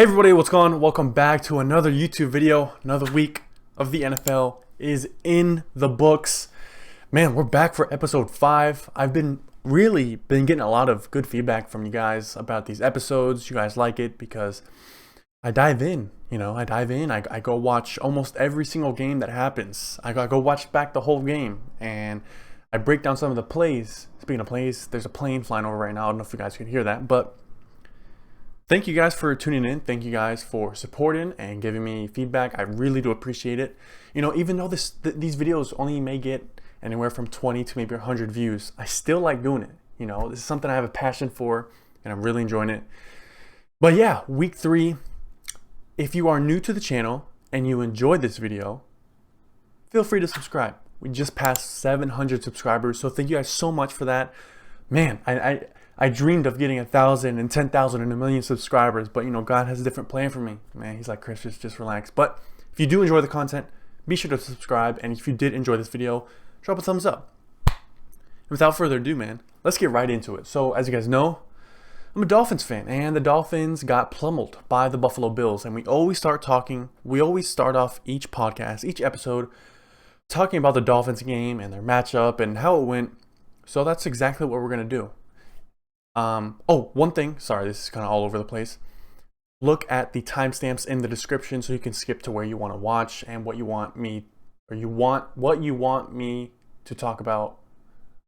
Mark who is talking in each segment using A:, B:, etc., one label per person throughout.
A: Hey everybody, what's going on? Welcome back to another YouTube video. Another week of the NFL is in the books. Man, we're back for episode 5. I've been getting a lot of good feedback from you guys about these episodes. You guys like it because I dive in, I go watch almost every single game that happens. I go watch back the whole game and I break down some of the plays. Speaking of plays, there's a plane flying over right now. I don't know if you guys can hear that, but thank you guys for tuning in. Thank you guys for supporting and giving me feedback. I really do appreciate it. Even though these videos only may get anywhere from 20 to maybe 100 views, I still like doing it. This is something I have a passion for and I'm really enjoying it. But yeah, week 3, if you are new to the channel and you enjoyed this video, feel free to subscribe. We just passed 700 subscribers, so thank you guys so much for that. Man, I dreamed of getting 1,000 and 10,000 and 1,000,000 subscribers, but God has a different plan for me. Man, he's like, Chris, just relax. But if you do enjoy the content, be sure to subscribe. And if you did enjoy this video, drop a thumbs up. And without further ado, man, let's get right into it. So as you guys know, I'm a Dolphins fan, and the Dolphins got pummeled by the Buffalo Bills. And we always start off each podcast, each episode, talking about the Dolphins game and their matchup and how it went. So that's exactly what we're going to do. One thing, sorry, this is kind of all over the place. Look at the timestamps in the description so you can skip to where you want to watch and what you want me to talk about.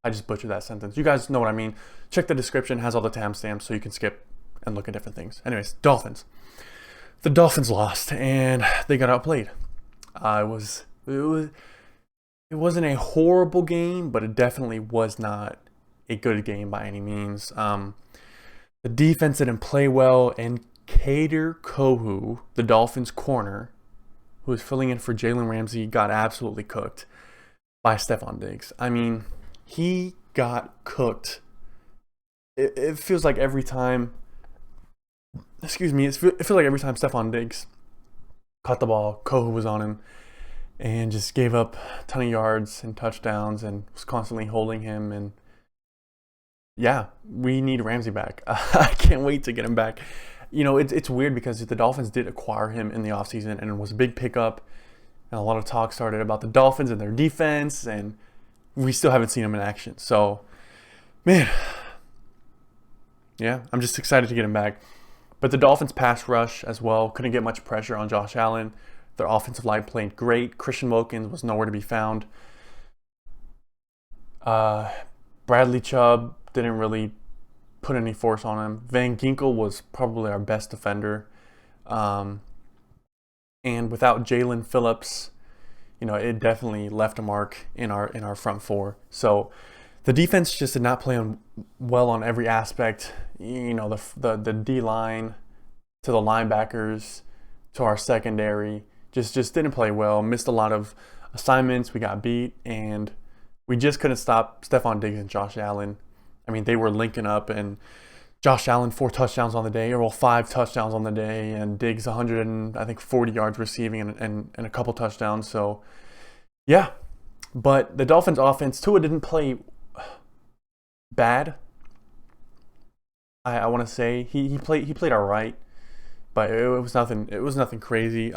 A: I just butchered that sentence. You guys know what I mean. Check the description, has all the timestamps so you can skip and look at different things. Anyways, Dolphins. The Dolphins lost and they got outplayed. It wasn't a horrible game, but it definitely was not a good game by any means. The defense didn't play well, and Kader Kohou, the Dolphins corner, who was filling in for Jalen Ramsey, got absolutely cooked by Stephon Diggs. I mean, he got cooked. It feels like every time, it feels like every time Stephon Diggs caught the ball, Kohou was on him and just gave up a ton of yards and touchdowns and was constantly holding him. And yeah, we need Ramsey back. I can't wait to get him back. It's weird because the Dolphins did acquire him in the offseason and it was a big pickup. And a lot of talk started about the Dolphins and their defense, and we still haven't seen him in action. So, man, yeah, I'm just excited to get him back. But the Dolphins pass rush as well couldn't get much pressure on Josh Allen. Their offensive line played great. Christian Wilkins was nowhere to be found. Bradley Chubb didn't really put any force on him. Van Ginkel was probably our best defender. And without Jalen Phillips, it definitely left a mark in our front four. So the defense just did not play well on every aspect. The D-line to the linebackers to our secondary just didn't play well. Missed a lot of assignments. We got beat, and we just couldn't stop Stephon Diggs and Josh Allen. I mean, they were linking up, and Josh Allen 4 touchdowns on the day, or 5 touchdowns on the day, and Diggs 140 yards receiving and a couple touchdowns. So, yeah. But the Dolphins offense, Tua didn't play bad. I want to say he played all right, but it was nothing crazy.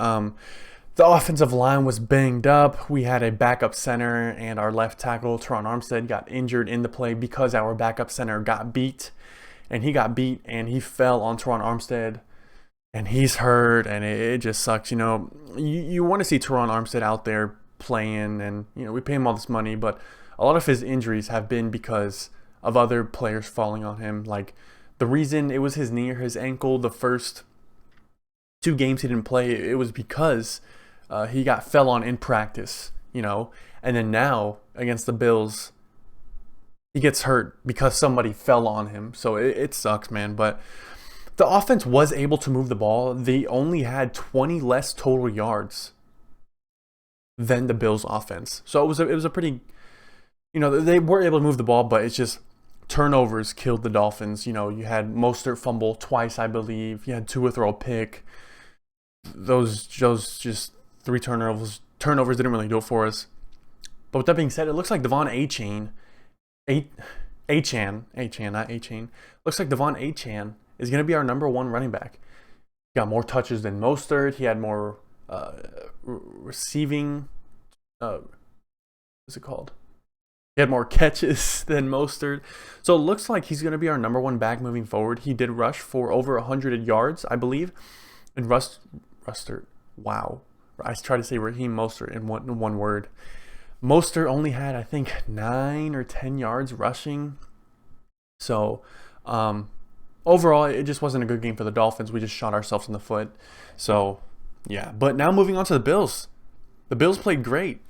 A: The offensive line was banged up. We had a backup center, and our left tackle, Teron Armstead, got injured in the play because our backup center got beat. And he got beat, and he fell on Teron Armstead, and he's hurt, and it just sucks. You want to see Teron Armstead out there playing, and, we pay him all this money, but a lot of his injuries have been because of other players falling on him. Like, the reason it was his knee or his ankle the first 2 games he didn't play, it was because he fell on in practice, and then now against the Bills, he gets hurt because somebody fell on him. So it sucks, man. But the offense was able to move the ball. They only had 20 less total yards than the Bills offense. So it was a pretty, they were able to move the ball, but it's just turnovers killed the Dolphins. You had Mostert fumble twice, I believe. You had Tua throw a pick. Those just 3 turnovers didn't really do it for us. But with that being said, it looks like Devon Achane, not Achane. Looks like Devon Achane is going to be our number 1 running back. got more touches than Mostert. He had more receiving. What's it called? He had more catches than Mostert. So it looks like he's going to be our number one back moving forward. He did rush for over 100 yards, I believe. And Rustert. Wow. I tried to say Raheem Mostert in one word. Mostert only had, I think, 9 or 10 yards rushing. So, overall, it just wasn't a good game for the Dolphins. We just shot ourselves in the foot. So, yeah. But now moving on to the Bills. The Bills played great.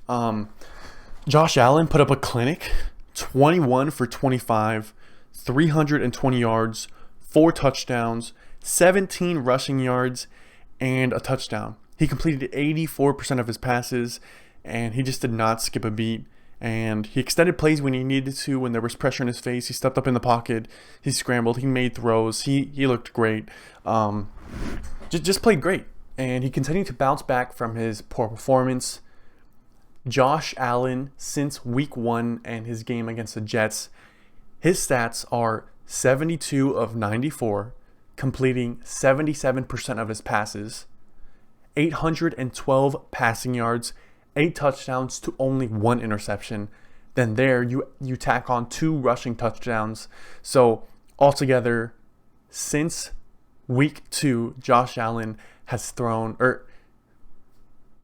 A: Josh Allen put up a clinic, 21 for 25, 320 yards, 4 touchdowns, 17 rushing yards, and a touchdown. He completed 84% of his passes, and he just did not skip a beat. And he extended plays when he needed to, when there was pressure in his face. He stepped up in the pocket. He scrambled. He made throws. He looked great. Just played great. And he continued to bounce back from his poor performance. Josh Allen, since week 1 and his game against the Jets, his stats are 72 of 94, completing 77% of his passes, 812 passing yards, 8 touchdowns to only 1 interception. Then there you tack on 2 rushing touchdowns. So altogether, since week 2, Josh Allen has thrown,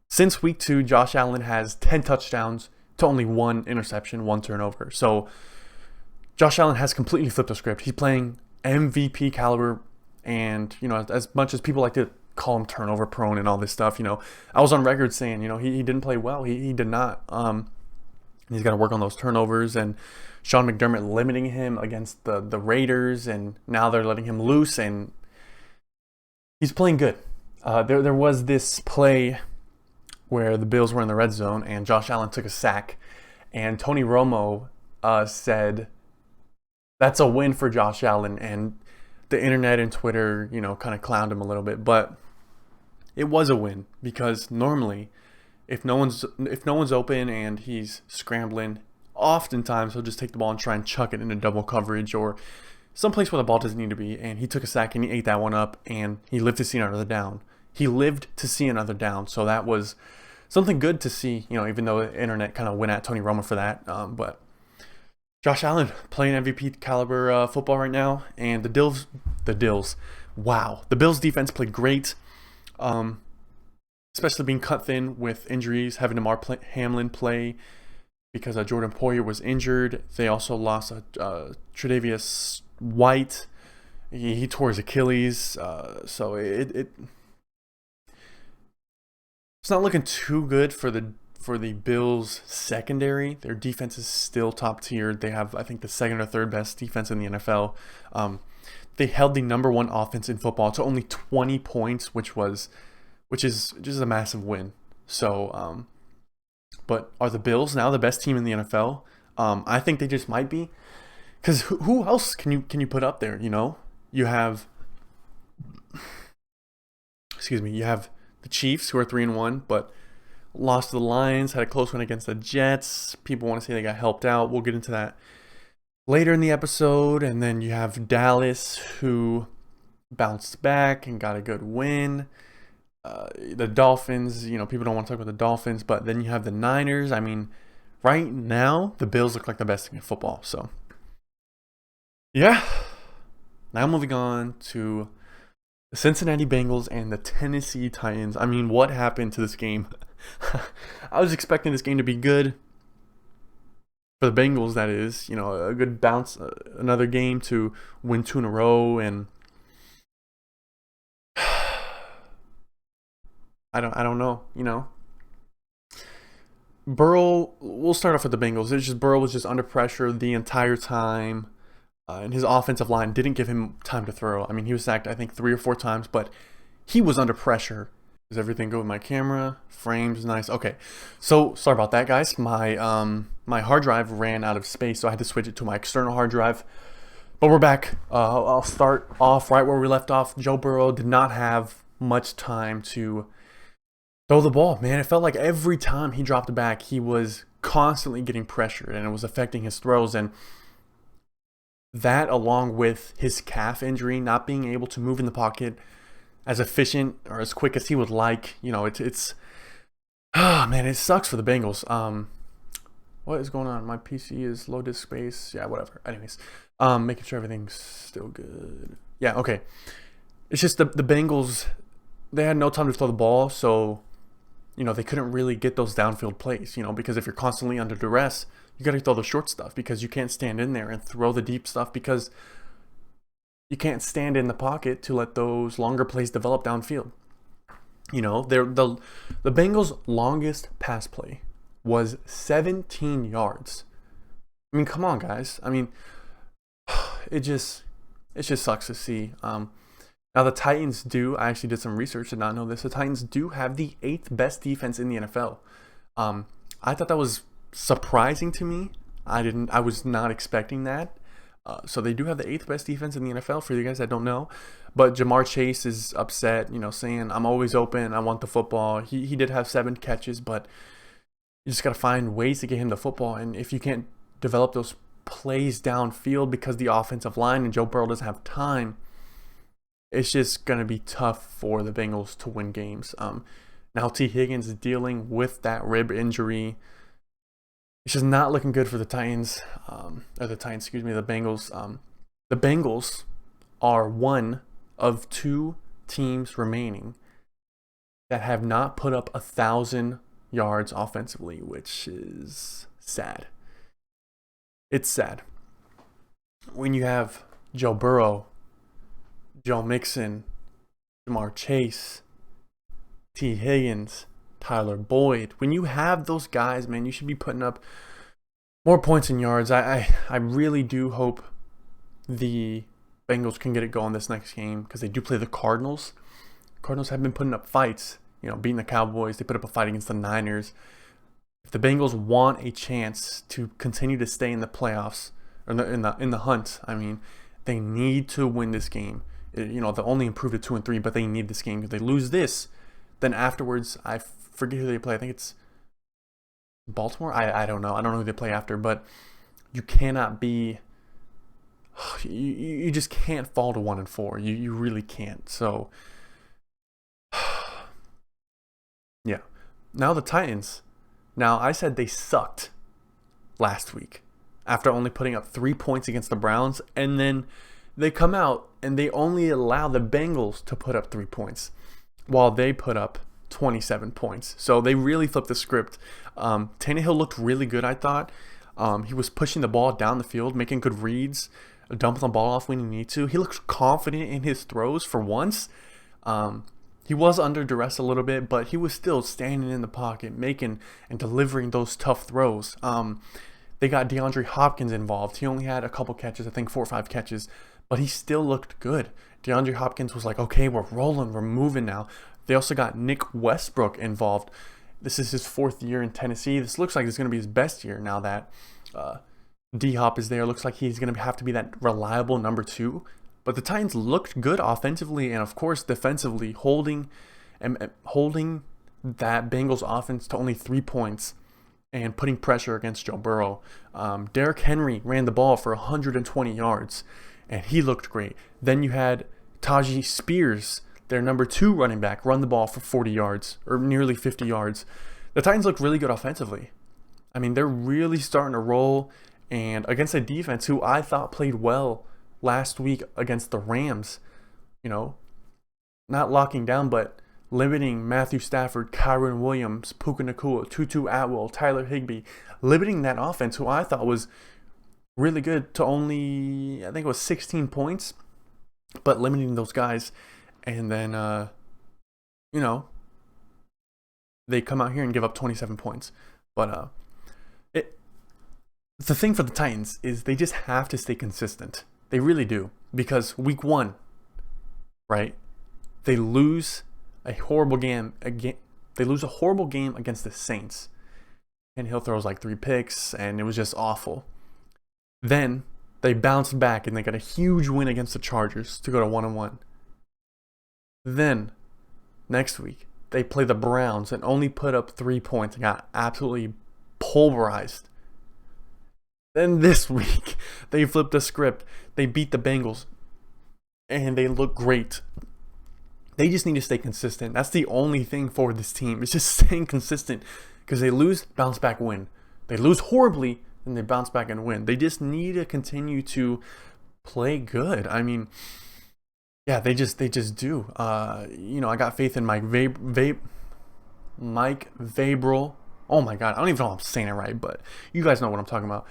A: since week 2, Josh Allen has 10 touchdowns to only 1 interception, 1 turnover. So Josh Allen has completely flipped the script. He's playing MVP caliber, and as much as people like to call him turnover prone and all this stuff, I was on record saying, he didn't play well. He did not. He's got to work on those turnovers, and Sean McDermott limiting him against the Raiders, and now they're letting him loose, and he's playing good. There was this play where the Bills were in the red zone and Josh Allen took a sack, and Tony Romo said that's a win for Josh Allen, and the internet and Twitter, kind of clowned him a little bit, but it was a win, because normally if no one's open and he's scrambling, oftentimes he'll just take the ball and try and chuck it into double coverage or someplace where the ball doesn't need to be, and he took a sack and he ate that one up, and he lived to see another down. So that was something good to see, even though the internet kind of went at Tony Romo for that. But Josh Allen playing MVP caliber football right now, and the Bills, wow, the Bills defense played great, especially being cut thin with injuries, having Damar Hamlin play because Jordan Poyer was injured. They also lost Tre'Davious White. He tore his Achilles, so it's not looking too good for the Bills secondary. Their defense is still top tier. They have, I think, the 2nd or 3rd best defense in the NFL. They held the number 1 offense in football to only 20 points, which is just a massive win. So, but are the Bills now the best team in the NFL? I think they just might be, because who else can you put up there? You have, you have the Chiefs, who are 3-1, but lost to the Lions, had a close one against the Jets. People want to say they got helped out. We'll get into that later in the episode. And then you have Dallas, who bounced back and got a good win. The Dolphins, people don't want to talk about the Dolphins, but then you have the Niners. I mean, right now, the Bills look like the best team in football. So, yeah. Now moving on to the Cincinnati Bengals and the Tennessee Titans. I mean, what happened to this game? I was expecting this game to be good for the Bengals, that is. A good bounce, another game to win 2 in a row, and I don't know, Burrow, we'll start off with the Bengals. It's just Burrow was just under pressure the entire time. And his offensive line didn't give him time to throw. I mean, he was sacked, I think, 3 or 4 times, but he was under pressure. Does everything go with my camera? Frames, nice. Okay, so sorry about that, guys. My hard drive ran out of space, so I had to switch it to my external hard drive. But we're back. I'll start off right where we left off. Joe Burrow did not have much time to throw the ball, man. It felt like every time he dropped back, he was constantly getting pressured, and it was affecting his throws. And that, along with his calf injury, not being able to move in the pocket, as efficient or as quick as he would like. You know, it's oh man, it sucks for the Bengals. What is going on? My PC is low disk space. Yeah, whatever. Anyways, making sure everything's still good. Yeah, okay. It's just the Bengals, they had no time to throw the ball, so you know, they couldn't really get those downfield plays, you know, because if you're constantly under duress, you got to throw the short stuff because you can't stand in there and throw the deep stuff because you can't stand in the pocket to let those longer plays develop downfield. You know, the Bengals' longest pass play was 17 yards. I mean, come on, guys. I mean, it just sucks to see. Now the Titans do. I actually did some research. Did not know this. The Titans do have the 8th best defense in the NFL. I thought that was surprising to me. I was not expecting that. So they do have the 8th best defense in the NFL. For you guys that don't know, but Jamar Chase is upset. You know, saying I'm always open. I want the football. He did have 7 catches, but you just got to find ways to get him the football. And if you can't develop those plays downfield because the offensive line and Joe Burrow doesn't have time, it's just going to be tough for the Bengals to win games. Now T. Higgins is dealing with that rib injury. It's just not looking good for the Titans. The Bengals. The Bengals are one of 2 teams remaining that have not put up 1,000 yards offensively, which is sad. It's sad. When you have Joe Burrow, Joe Mixon, Jamar Chase, T. Higgins, Tyler Boyd. When you have those guys, man, you should be putting up more points and yards. I really do hope the Bengals can get it going this next game because they do play the Cardinals. Cardinals have been putting up fights, you know, beating the Cowboys. They put up a fight against the Niners. If the Bengals want a chance to continue to stay in the playoffs or in the hunt, I mean, they need to win this game. You know, they only improved to 2-3, but they need this game. If they lose this, then afterwards, I forget who they play. I think it's Baltimore. I don't know. I don't know who they play after, but you cannot be. You just can't fall to 1-4. You really can't. So, yeah. Now the Titans. Now I said they sucked last week after only putting up 3 points against the Browns, and then they come out and they only allow the Bengals to put up 3 points while they put up 27 points. So they really flipped the script. Tannehill looked really good, I thought. He was pushing the ball down the field, making good reads, dumping the ball off when he needed to. He looked confident in his throws for once. He was under duress a little bit, but he was still standing in the pocket, making and delivering those tough throws. They got DeAndre Hopkins involved. He only had a couple catches, I think 4 or 5 catches, but he still looked good. DeAndre Hopkins was like, okay, we're rolling, we're moving now. They also got Nick Westbrook involved. This is his 4th year in Tennessee. This looks like it's going to be his best year now that D-Hop is there. Looks like he's going to have to be that reliable number 2. But the Titans looked good offensively and, of course, defensively, holding that Bengals offense to only 3 points and putting pressure against Joe Burrow. Derrick Henry ran the ball for 120 yards, and he looked great. Then you had Tajee Spears, their number 2 running back, run the ball for 40 yards, or nearly 50 yards. The Titans look really good offensively. I mean, they're really starting to roll, and against a defense who I thought played well last week against the Rams, you know, not locking down, but limiting Matthew Stafford, Kyron Williams, Puka Nacua, Tutu Atwell, Tyler Higbee, limiting that offense who I thought was really good to only, I think it was 16 points, but limiting those guys. And then, you know, they come out here and give up 27 points. But the thing for the Titans is they just have to stay consistent. They really do. Because week 1, right, they lose a horrible game again. They lose a horrible game against the Saints. And Hill throws like 3 picks, and it was just awful. Then they bounced back, and they got a huge win against the Chargers to go to 1-1. Then, next week, they play the Browns and only put up 3 points and got absolutely pulverized. Then this week, they flipped the script. They beat the Bengals, and they look great. They just need to stay consistent. That's the only thing for this team. It's just staying consistent, because they lose, bounce back, win. They lose horribly, and they bounce back and win. They just need to continue to play good. I mean, yeah, they just do. You know, I got faith in Mike Vrabel. Oh my God, I don't even know if I'm saying it right, but you guys know what I'm talking about.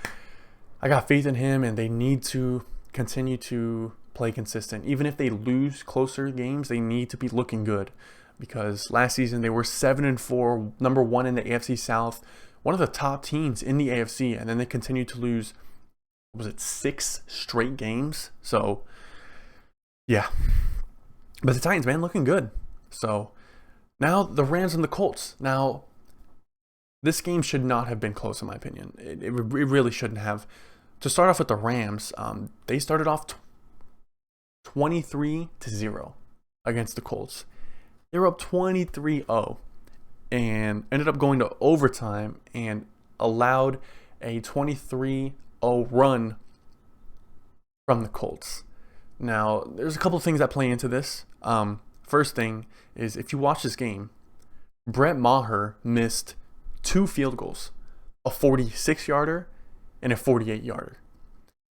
A: I got faith in him, and they need to continue to play consistent. Even if they lose closer games, they need to be looking good, because last season they were 7-4, number 1 in the AFC South, one of the top teams in the AFC, and then they continued to lose, was it 6 straight games? So yeah, but the Titans, man, looking good. So now the Rams and the Colts. Now this game should not have been close, in my opinion. It really shouldn't have. To start off with the Rams, they started off 23-0 against the Colts. They were up 23-0 and ended up going to overtime and allowed a 23-0 run from the Colts. Now, there's a couple of things that play into this. First thing is, if you watch this game, Brett Maher missed 2 field goals, a 46-yarder and a 48-yarder.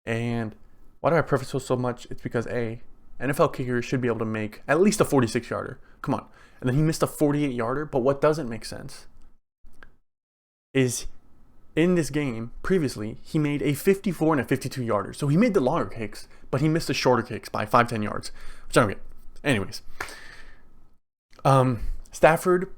A: And why do I preface this so much? It's because NFL kickers should be able to make at least a 46-yarder. Come on. And then he missed a 48-yarder. But what doesn't make sense is, in this game previously, he made a 54 and a 52-yarder. So he made the longer kicks, but he missed the shorter kicks by 5-10 yards, which I don't get. Anyways, Stafford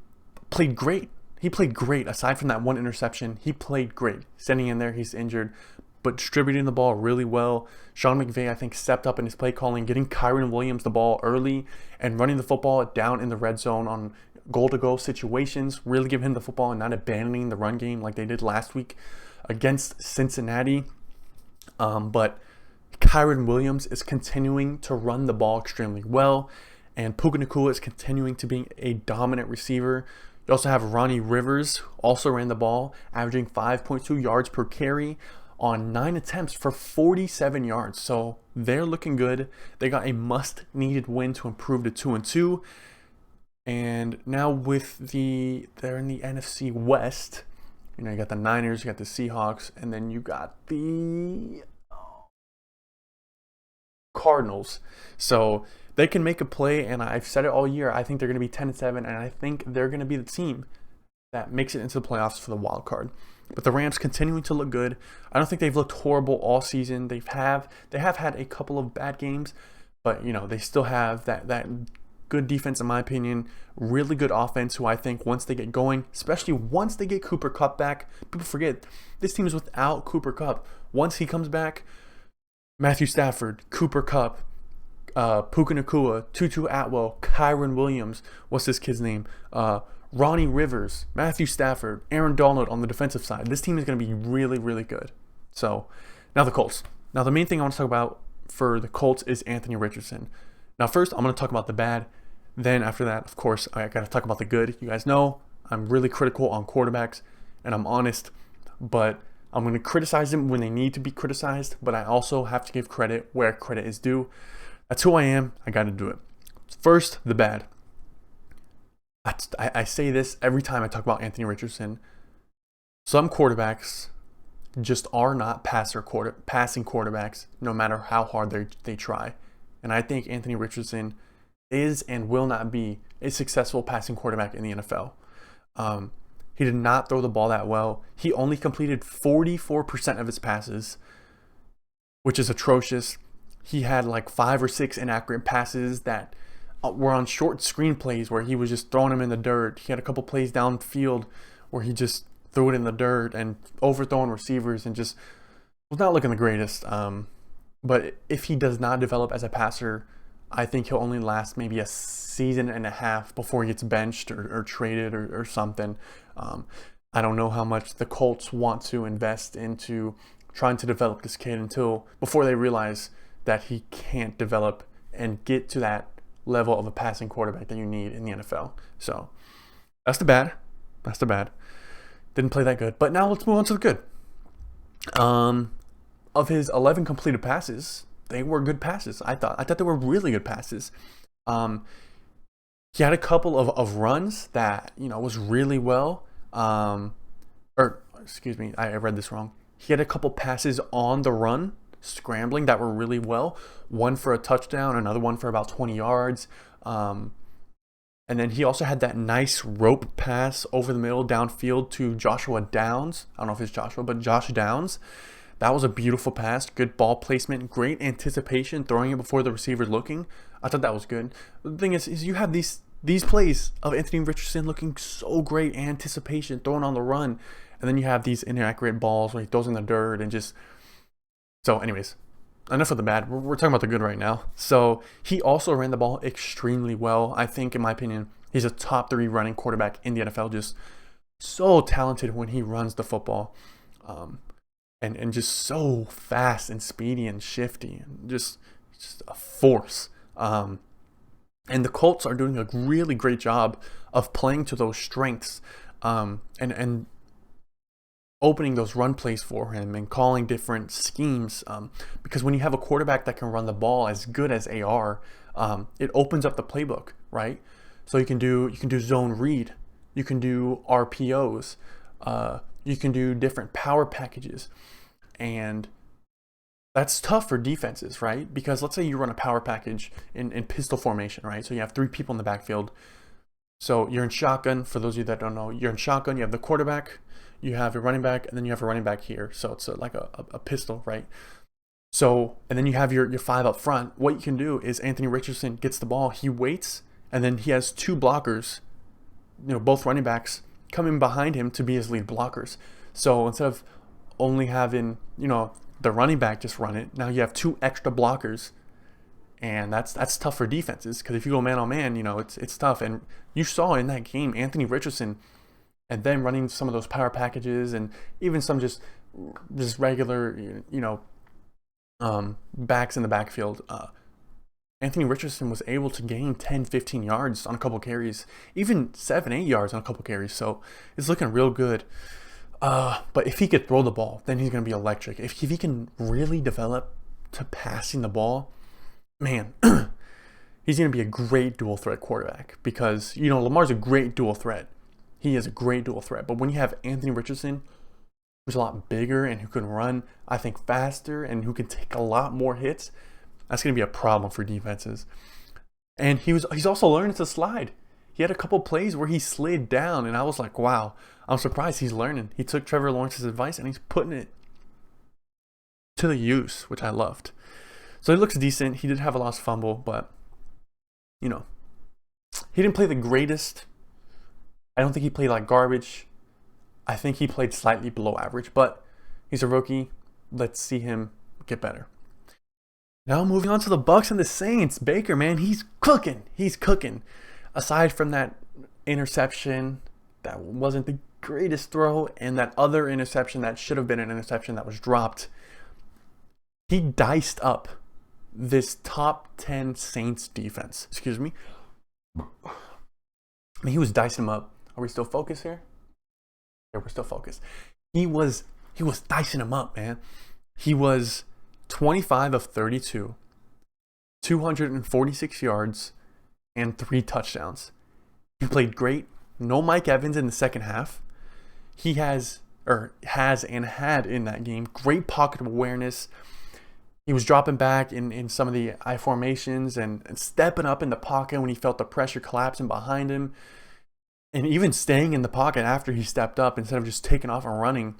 A: played great. He played great. Aside from that one interception, he played great. Standing in there, he's injured, but distributing the ball really well. Sean McVay, I think, stepped up in his play calling, getting Kyren Williams the ball early and running the football down in the red zone on goal-to-go situations, really giving him the football and not abandoning the run game like they did last week against Cincinnati. But Kyren Williams is continuing to run the ball extremely well, and Puka Nacua is continuing to be a dominant receiver. You also have Ronnie Rivers, also ran the ball, averaging 5.2 yards per carry on 9 attempts for 47 yards. So they're looking good. They got a must-needed win to improve to 2-2. And now they're in the NFC West. You know, you got the Niners, you got the Seahawks, and then you got the Cardinals. So they can make a play, and I've said it all year. I think they're going to be 10-7, and I think they're going to be the team that makes it into the playoffs for the wild card. But the Rams continuing to look good. I don't think they've looked horrible all season. They have had a couple of bad games, but you know, they still have that good defense, in my opinion. Really good offense, who I think once they get going, especially once they get Cooper Kupp back, people forget this team is without Cooper Kupp. Once he comes back, Matthew Stafford, Cooper Kupp, Puka Nacua, Tutu Atwell, Kyren Williams, what's this kid's name? Ronnie Rivers, Matthew Stafford, Aaron Donald on the defensive side. This team is going to be really, really good. So, now the Colts. Now, the main thing I want to talk about for the Colts is Anthony Richardson. Now, first, I'm going to talk about the bad. Then, after that, of course, I got to talk about the good. You guys know I'm really critical on quarterbacks, and I'm honest, but I'm going to criticize them when they need to be criticized, but I also have to give credit where credit is due. That's who I am. I got to do it. First, the bad. I say this every time I talk about Anthony Richardson. Some quarterbacks just are not passing quarterbacks, no matter how hard they try. And I think Anthony Richardson is and will not be a successful passing quarterback in the NFL. He did not throw the ball that well. He only completed 44% of his passes, which is atrocious. He had like 5 or 6 inaccurate passes that were on short screen plays where he was just throwing them in the dirt. He had a couple plays downfield where he just threw it in the dirt and overthrowing receivers and just was not looking the greatest. But if he does not develop as a passer, I think he'll only last maybe a season and a half before he gets benched or traded or something. I don't know how much the Colts want to invest into trying to develop this kid before they realize that he can't develop and get to that level of a passing quarterback that you need in the NFL. So that's the bad. Didn't play that good. But now let's move on to the good. Of his 11 completed passes, they were good passes. I thought they were really good passes. he had a couple of runs that, was really well. Or excuse me, I read this wrong. He had a couple passes on the run, scrambling, that were really well. One for a touchdown, another one for about 20 yards. And then he also had that nice rope pass over the middle downfield to Joshua Downs. I don't know if it's Joshua, but Josh Downs. That was a beautiful pass. Good ball placement. Great anticipation, throwing it before the receiver's looking. I thought that was good. The thing is you have these plays of Anthony Richardson looking so great, anticipation, throwing on the run. And then you have these inaccurate balls where he throws in the dirt and just... So anyways, enough of the bad. We're talking about the good right now. So he also ran the ball extremely well. I think, in my opinion, he's a top 3 running quarterback in the NFL. Just so talented when he runs the football. And just so fast and speedy and shifty. And just a force. And the Colts are doing a really great job of playing to those strengths. And opening those run plays for him and calling different schemes, because when you have a quarterback that can run the ball as good as AR, it opens up the playbook, right? So you can do zone read, you can do RPOs, you can do different power packages, and that's tough for defenses, right? Because let's say you run a power package in pistol formation, right? So you have 3 people in the backfield. So you're in shotgun. For those of you that don't know, you're in shotgun. You have the quarterback, you have a running back, and then you have a running back here. So it's like a pistol, right? So, and then you have your 5 up front. What you can do is Anthony Richardson gets the ball, he waits, and then he has 2 blockers, both running backs coming behind him to be his lead blockers. So instead of only having, the running back just run it, now you have 2 extra blockers. And that's tough for defenses, because if you go man on man, it's tough. And you saw in that game, Anthony Richardson, and then running some of those power packages, and even some just regular, backs in the backfield. Anthony Richardson was able to gain 10, 15 yards on a couple carries, even 7, 8 yards on a couple carries. So it's looking real good. But if he could throw the ball, then he's going to be electric. If he can really develop to passing the ball, man, he's going to be a great dual threat quarterback, because, Lamar's a great dual threat. He is a great dual threat. But when you have Anthony Richardson, who's a lot bigger and who can run, I think, faster and who can take a lot more hits, that's going to be a problem for defenses. And he's also learning to slide. He had a couple plays where he slid down, and I was like, wow, I'm surprised he's learning. He took Trevor Lawrence's advice, and he's putting it to the use, which I loved. So he looks decent. He did have a lost fumble, but, he didn't play the greatest. I don't think he played like garbage. I think he played slightly below average, but he's a rookie. Let's see him get better. Now moving on to the Bucs and the Saints. Baker, man, he's cooking. He's cooking. Aside from that interception that wasn't the greatest throw, and that other interception that should have been an interception that was dropped, he diced up this top 10 Saints defense. Excuse me. He was dicing them up. Are we still focused here? Yeah, we're still focused. He was dicing them up, man. He was 25 of 32, 246 yards, and 3 touchdowns. He played great. No Mike Evans in the second half. He has and had in that game great pocket awareness. He was dropping back in some of the I formations and stepping up in the pocket when he felt the pressure collapsing behind him. And even staying in the pocket after he stepped up instead of just taking off and running.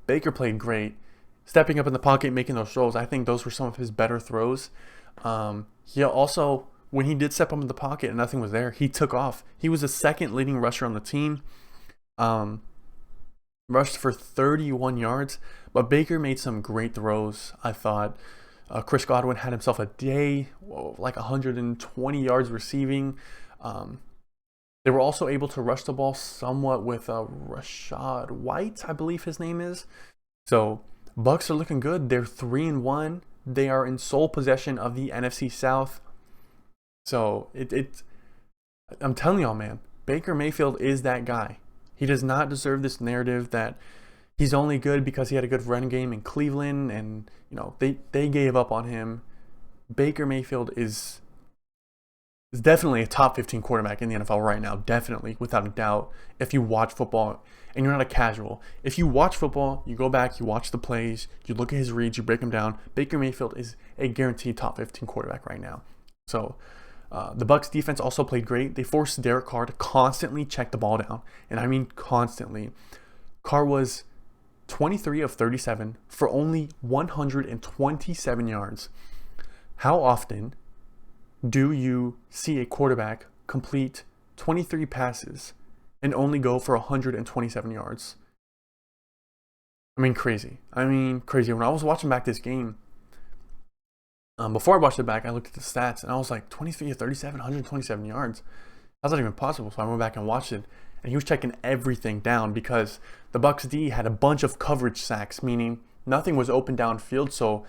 A: Baker played great. Stepping up in the pocket, making those throws. I think those were some of his better throws. He also, when he did step up in the pocket and nothing was there, he took off. He was the second leading rusher on the team. Rushed for 31 yards. But Baker made some great throws, I thought. Chris Godwin had himself a day, like 120 yards receiving. They were also able to rush the ball somewhat with Rashad White, I believe his name is. So Bucs are looking good. They're 3-1. They are in sole possession of the NFC South. So I'm telling y'all, man, Baker Mayfield is that guy. He does not deserve this narrative that he's only good because he had a good run game in Cleveland and they gave up on him. Baker Mayfield is is definitely a top 15 quarterback in the NFL right now. Definitely, without a doubt. If you watch football and you're not a casual, if you watch football, you go back, you watch the plays, you look at his reads, you break them down. Baker Mayfield is a guaranteed top 15 quarterback right now. So the Bucs defense also played great. They forced Derek Carr to constantly check the ball down, and I mean constantly. Carr was 23 of 37 for only 127 yards. How often do you see a quarterback complete 23 passes and only go for 127 yards? I mean, crazy. When I was watching back this game, before I watched it back, I looked at the stats and I was like, 23 of 37, 127 yards. That's not even possible. So I went back and watched it, and he was checking everything down because the Bucs D had a bunch of coverage sacks, meaning nothing was open downfield. So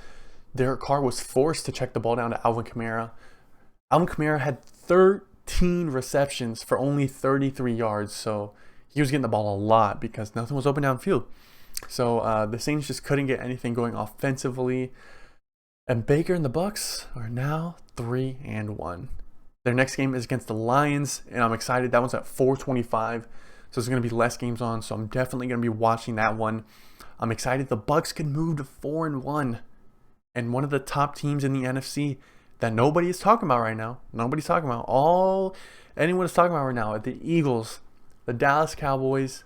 A: Derek Carr was forced to check the ball down to Alvin Kamara. Alvin Kamara had 13 receptions for only 33 yards. So he was getting the ball a lot because nothing was open downfield. So the Saints just couldn't get anything going offensively. And Baker and the Bucs are now 3-1. Their next game is against the Lions, and I'm excited. That one's at 4:25, so there's going to be less games on, so I'm definitely going to be watching that one. I'm excited the Bucs could move to 4-1, and one of the top teams in the NFC that nobody is talking about right now. Nobody's talking about. All anyone is talking about right now are the Eagles, the Dallas Cowboys,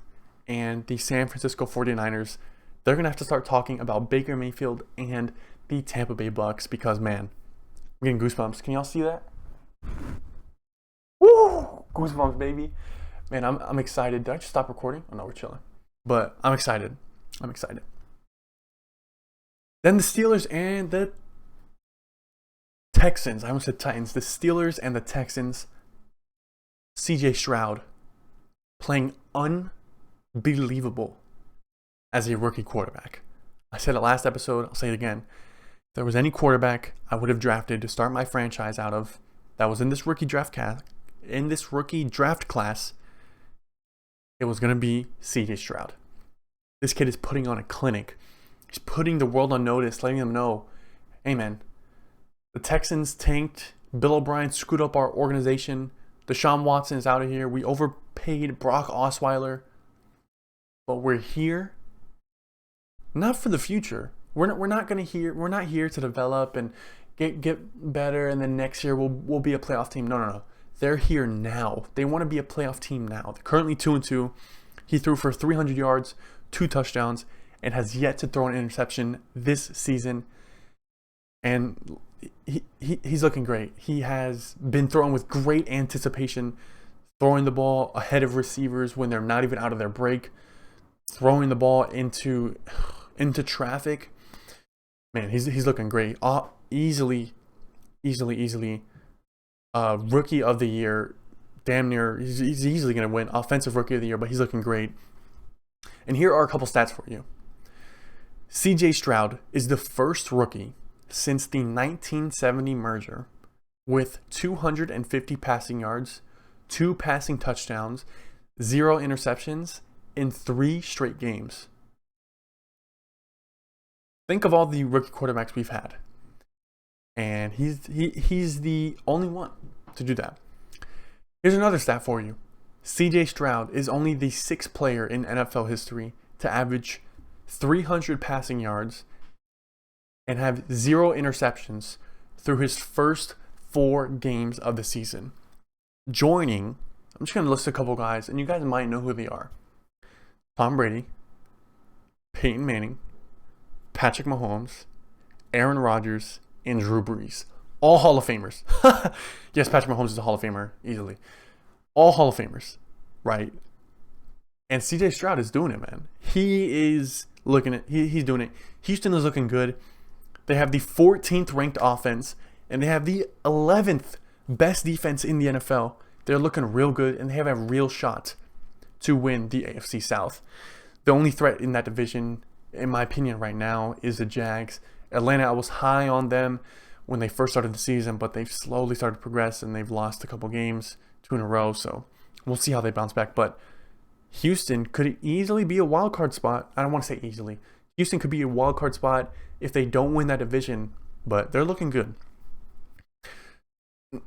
A: and the San Francisco 49ers. They're going to have to start talking about Baker Mayfield and the Tampa Bay Bucs because, man, I'm getting goosebumps. Can y'all see that? Woo! Goosebumps, baby. Man, I'm excited. Did I just stop recording? Oh, no, we're chilling. But I'm excited. Then the Steelers and the Texans. I almost said Titans. The Steelers and the Texans. CJ Stroud playing unbelievable as a rookie quarterback. I said it last episode. I'll say it again. If there was any quarterback I would have drafted to start my franchise out of that was in this rookie draft class, it was going to be CJ Stroud. This kid is putting on a clinic. He's putting the world on notice, letting them know, hey man, the Texans tanked. Bill O'Brien screwed up our organization. Deshaun Watson is out of here. We overpaid Brock Osweiler. But we're here not for the future. We're not here to develop and get better, and then next year we'll be a playoff team. No. They're here now. They want to be a playoff team now. They're currently 2-2. He threw for 300 yards, 2 touchdowns, and has yet to throw an interception this season. And he's looking great. He has been throwing with great anticipation, throwing the ball ahead of receivers when they're not even out of their break, throwing the ball into traffic. Man, he's looking great. Easily rookie of the year. Damn near, he's easily going to win offensive rookie of the year, but he's looking great. And here are a couple stats for you. CJ Stroud is the first rookie since the 1970 merger with 250 passing yards, 2 passing touchdowns, 0 interceptions in 3 straight games. Think of all the rookie quarterbacks we've had. And he's the only one to do that. Here's another stat for you. CJ Stroud is only the 6th player in NFL history to average 300 passing yards and have 0 interceptions through his first 4 games of the season. I'm just going to list a couple guys, and you guys might know who they are. Tom Brady, Peyton Manning, Patrick Mahomes, Aaron Rodgers, and Drew Brees. All Hall of Famers. Yes, Patrick Mahomes is a Hall of Famer, easily. All Hall of Famers, right? And CJ Stroud is doing it, man. He's doing it. Houston is looking good. They have the 14th ranked offense, and they have the 11th best defense in the NFL. They're looking real good, and they have a real shot to win the AFC South. The only threat in that division, in my opinion, right now is the Jags. Atlanta, I was high on them when they first started the season, but they've slowly started to progress, and they've lost a couple games, 2 in a row, so we'll see how they bounce back. But Houston could easily be a wild card spot. I don't want to say easily. Houston could be a wild card spot if they don't win that division, but they're looking good.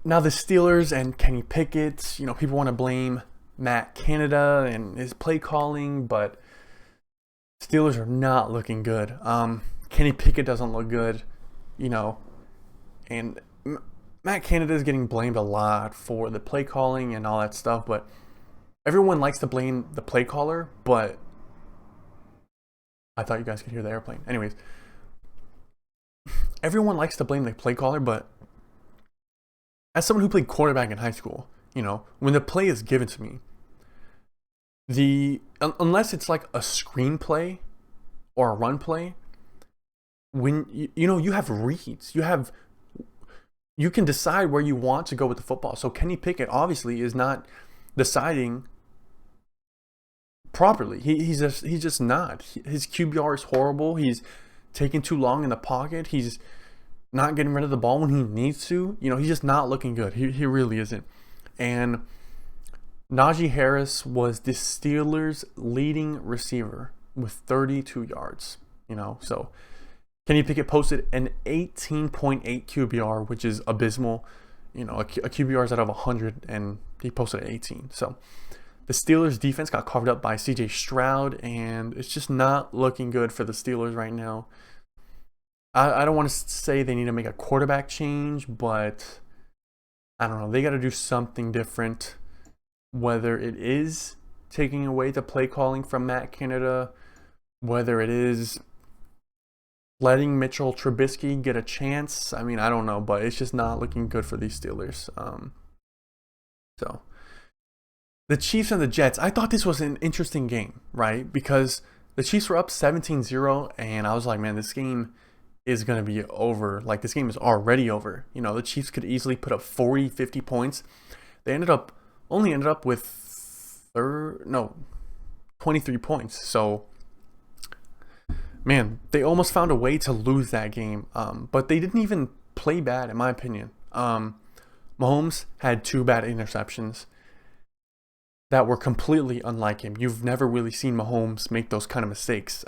A: Now the Steelers and Kenny Pickett, people want to blame Matt Canada and his play calling, but Steelers are not looking good. Kenny Pickett doesn't look good, you know, and Matt Canada is getting blamed a lot for the play calling and all that stuff, but everyone likes to blame the play caller, but I thought you guys could hear the airplane. Anyways, everyone likes to blame the play caller, but as someone who played quarterback in high school, when the play is given to me, unless it's like a screenplay or a run play, when you have reads, you can decide where you want to go with the football. So Kenny Pickett obviously is not deciding properly. He's just not. His QBR is horrible. He's taking too long in the pocket. He's not getting rid of the ball when he needs to. He's just not looking good. He really isn't. And Najee Harris was the Steelers' leading receiver with 32 yards. So Kenny Pickett posted an 18.8 QBR, which is abysmal. A QBR is out of 100, and he posted an 18. So the Steelers' defense got covered up by CJ Stroud, and it's just not looking good for the Steelers right now. I don't want to say they need to make a quarterback change, but I don't know. They got to do something different, whether it is taking away the play calling from Matt Canada, whether it is letting Mitchell Trubisky get a chance. I mean, I don't know, but it's just not looking good for these Steelers. So the Chiefs and the Jets, I thought this was an interesting game, right? Because the Chiefs were up 17-0, and I was like, man, this game is going to be over. Like, this game is already over. The Chiefs could easily put up 40, 50 points. They only ended up with 23 points. So, man, they almost found a way to lose that game. But they didn't even play bad, in my opinion. Mahomes had 2 bad interceptions that were completely unlike him. You've never really seen Mahomes make those kind of mistakes.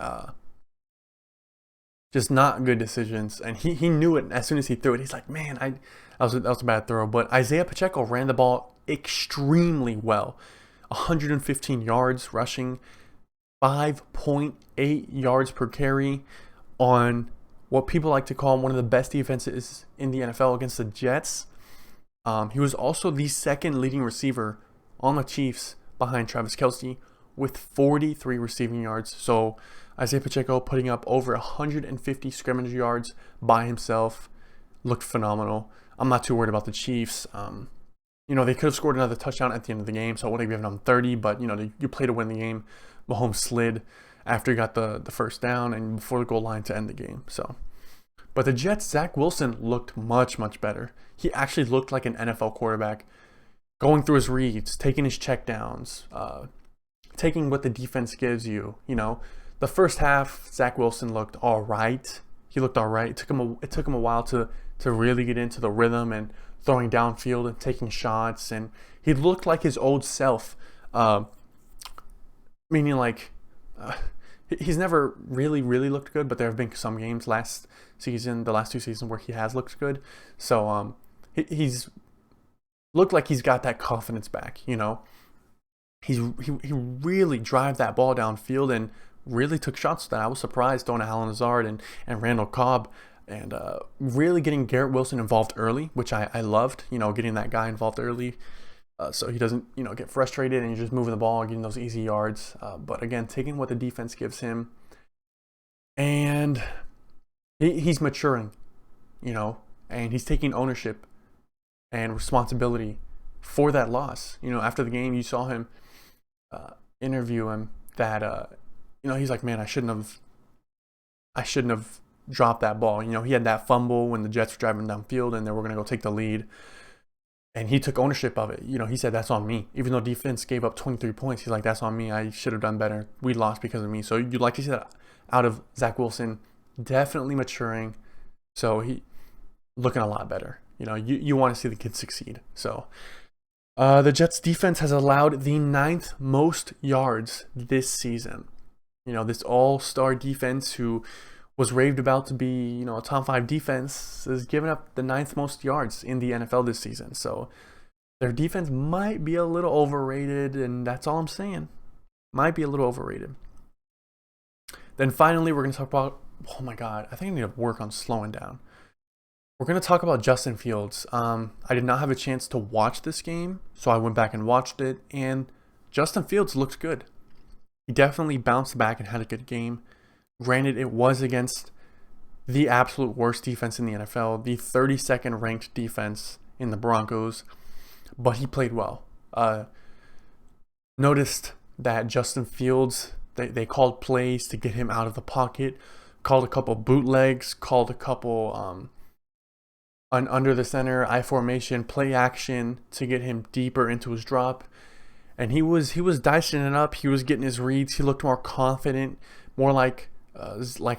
A: Just not good decisions, and he knew it as soon as he threw it. He's like, man, that was a bad throw. But Isaiah Pacheco ran the ball extremely well. 115 yards rushing, 5.8 yards per carry on what people like to call one of the best defenses in the NFL against the Jets. He was also the second leading receiver on the Chiefs behind Travis Kelce with 43 receiving yards. So Isaiah Pacheco putting up over 150 scrimmage yards by himself. Looked phenomenal. I'm not too worried about the Chiefs. They could have scored another touchdown at the end of the game, so I would have given them 30, but, you play to win the game. Mahomes slid after he got the first down and before the goal line to end the game. So, but the Jets, Zach Wilson looked much, much better. He actually looked like an NFL quarterback, going through his reads, taking his checkdowns, taking what the defense gives you, The first half, Zach Wilson looked all right. He looked all right. It took him a while to really get into the rhythm and throwing downfield and taking shots. And he looked like his old self, meaning like he's never really, really looked good. But there have been some games the last 2 seasons, where he has looked good. So he's looked like he's got that confidence back. He really drive that ball downfield and really took shots that I was surprised throwing to Alan Lazard and Randall Cobb, and really getting Garrett Wilson involved early, which I loved, getting that guy involved early so he doesn't, get frustrated and you're just moving the ball and getting those easy yards. But again, taking what the defense gives him, and he's maturing, and he's taking ownership and responsibility for that loss. After the game, you saw him interview him that he's like, man, I shouldn't have dropped that ball. He had that fumble when the Jets were driving downfield and they were going to go take the lead, and he took ownership of it. He said, that's on me. Even though defense gave up 23 points, he's like, that's on me. I should have done better. We lost because of me. So you'd like to see that out of Zach Wilson. Definitely maturing. So he looking a lot better. You want to see the kid succeed. So the Jets defense has allowed the 9th most yards this season. This all-star defense who was raved about to be, a top 5 defense, is giving up the 9th most yards in the NFL this season. So their defense might be a little overrated, and that's all I'm saying. Might be a little overrated. Then finally, we're going to talk about, oh my God, I think I need to work on slowing down. We're going to talk about Justin Fields. I did not have a chance to watch this game, so I went back and watched it, and Justin Fields looked good. He definitely bounced back and had a good game. Granted, it was against the absolute worst defense in the NFL, the 32nd ranked defense in the Broncos, but he played well. Noticed that Justin Fields, they called plays to get him out of the pocket, called a couple bootlegs, called a couple under the center, I formation, play action to get him deeper into his drop. And he was dicing it up. He was getting his reads. He looked more confident, more like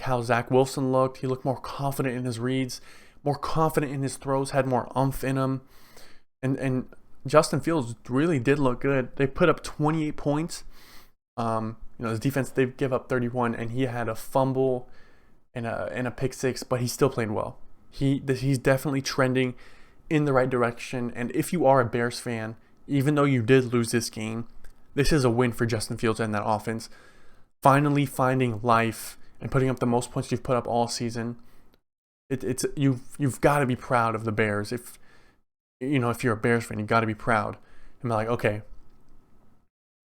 A: how Zach Wilson looked. He looked more confident in his reads, more confident in his throws, had more umph in him. And Justin Fields really did look good. They put up 28 points. His defense, they give up 31, and he had a fumble and a pick 6, but he still played well. He's definitely trending in the right direction. And if you are a Bears fan, even though you did lose this game, this is a win for Justin Fields and that offense. Finally finding life and putting up the most points you've put up all season. You've got to be proud of the Bears. If you're a Bears fan, you got to be proud and be like, okay,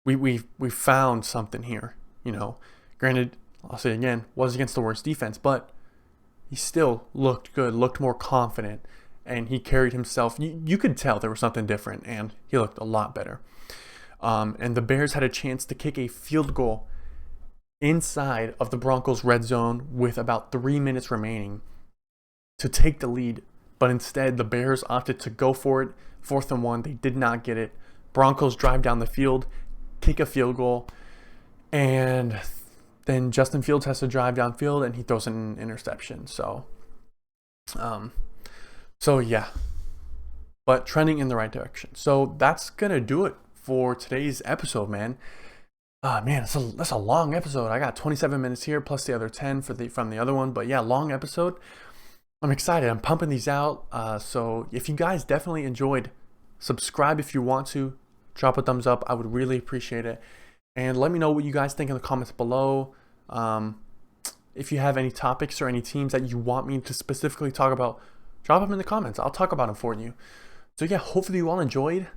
A: we found something here. Granted, I'll say again, was against the worst defense, but he still looked good, looked more confident, and he carried himself. You could tell there was something different, and he looked a lot better. And the Bears had a chance to kick a field goal inside of the Broncos' red zone with about 3 minutes remaining to take the lead. But instead, the Bears opted to go for it. 4th and 1, they did not get it. Broncos drive down the field, kick a field goal, and then Justin Fields has to drive downfield, and he throws an interception. So yeah, but trending in the right direction. So that's gonna do it for today's episode, man. That's a long episode. I got 27 minutes here plus the other 10 from the other one. But yeah, long episode. I'm excited. I'm pumping these out. So if you guys definitely enjoyed, subscribe if you want to. Drop a thumbs up. I would really appreciate it. And let me know what you guys think in the comments below. If you have any topics or any teams that you want me to specifically talk about, drop them in the comments. I'll talk about them for you. So yeah, hopefully you all enjoyed.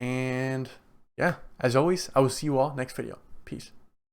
A: And yeah, as always, I will see you all next video. Peace.